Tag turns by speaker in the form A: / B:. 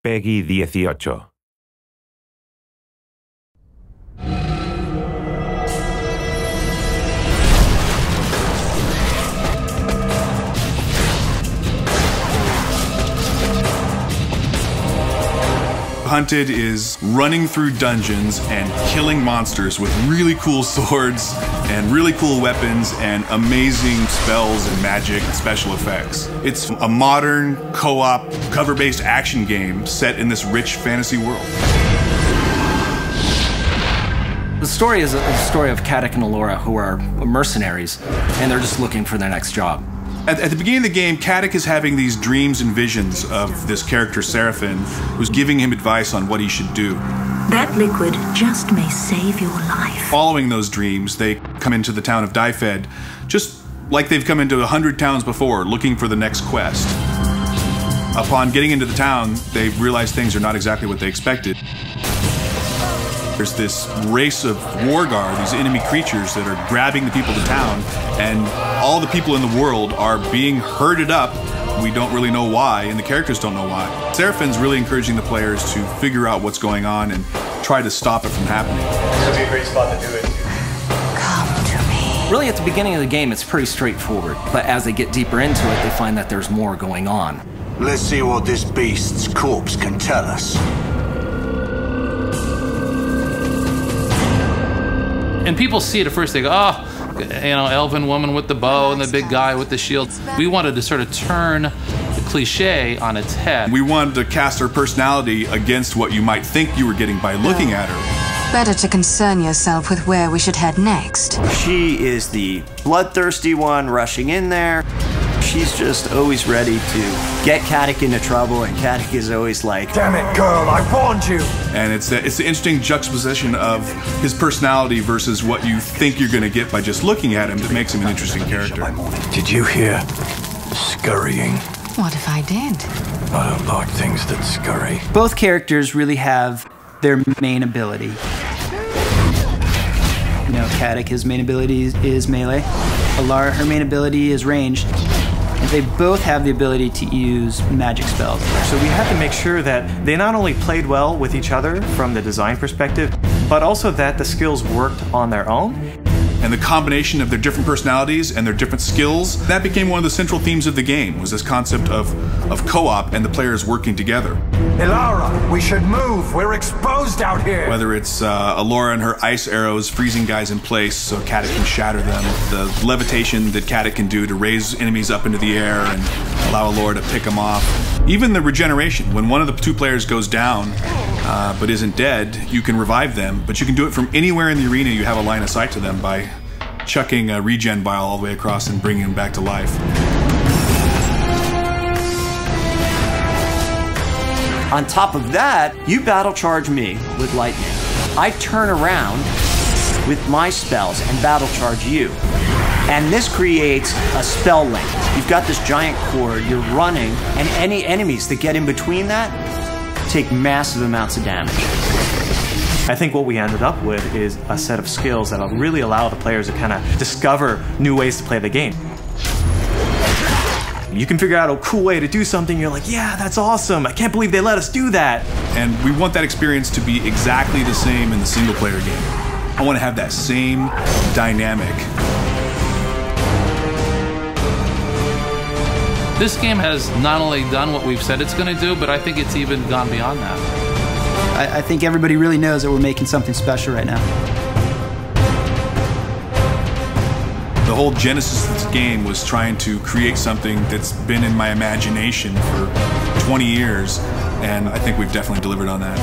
A: Peggy 18.
B: Hunted is running through dungeons and killing monsters with really cool swords and really cool weapons and amazing spells and magic and special effects. It's a modern, co-op, cover-based action game set in this rich fantasy world.
C: The story is a story of Caddick and Alora, who are mercenaries, and they're just looking for their next job.
B: At the beginning of the game, Caddick is having these dreams and visions of this character, Seraphin, who's giving him advice on what he should do.
D: That liquid just may save your life.
B: Following those dreams, they come into the town of Dyfed, just like they've come into 100 towns before, looking for the next quest. Upon getting into the town, they realize things are not exactly what they expected. There's this race of war guard, these enemy creatures that are grabbing the people of the town, and all the people in the world are being herded up. We don't really know why, and the characters don't know why. Seraphin's really encouraging the players to figure out what's going on and try to stop it from happening.
E: This would be a great spot to do it.
D: Come to me.
C: Really, at the beginning of the game, it's pretty straightforward, but as they get deeper into it, they find that there's more going on.
F: Let's see what this beast's corpse can tell us.
G: And people see it at first, they go, oh, you know, elven woman with the bow and the big guy with the shield. We wanted to sort of turn the cliche on its head.
B: We wanted to cast her personality against what you might think you were getting by looking at her.
H: Better to concern yourself with where we should head next.
I: She is the bloodthirsty one rushing in there. She's just always ready to get Caddick into trouble, and Caddick is always like,
E: Damn it, girl, I warned you!
B: And it's the interesting juxtaposition of his personality versus what you think you're going to get by just looking at him that makes him an interesting character.
E: Did you hear scurrying?
H: What if I did?
E: I don't like things that scurry.
J: Both characters really have their main ability. You know, Caddick, his main ability is melee. Alara, her main ability is ranged. And they both have the ability to use magic spells.
K: So we had to make sure that they not only played well with each other from the design perspective, but also that the skills worked on their own.
B: And the combination of their different personalities and their different skills, that became one of the central themes of the game, was this concept of co-op and the players working together.
E: Ilara, we should move. We're exposed out here.
B: Whether it's Alora and her ice arrows freezing guys in place so Caddick can shatter them, the levitation that Caddick can do to raise enemies up into the air and allow Alora to pick them off. Even the regeneration, when one of the two players goes down but isn't dead, you can revive them, but you can do it from anywhere in the arena. You have a line of sight to them by chucking a regen vial all the way across and bringing them back to life.
I: on top of that, you battle charge me with lightning. I turn around with my spells and battle charge you. And this creates a spell link. You've got this giant cord, you're running, and any enemies that get in between that take massive amounts of damage.
K: I think what we ended up with is a set of skills that'll really allow the players to kind of discover new ways to play the game. You can figure out a cool way to do something, you're like, yeah, that's awesome, I can't believe they let us do that.
B: And we want that experience to be exactly the same in the single player game. I want to have that same dynamic.
G: This game has not only done what we've said it's going to do, but I think it's even gone beyond that.
J: I think everybody really knows that we're making something special right now.
B: The whole genesis of this game was trying to create something that's been in my imagination for 20 years, and I think we've definitely delivered on that.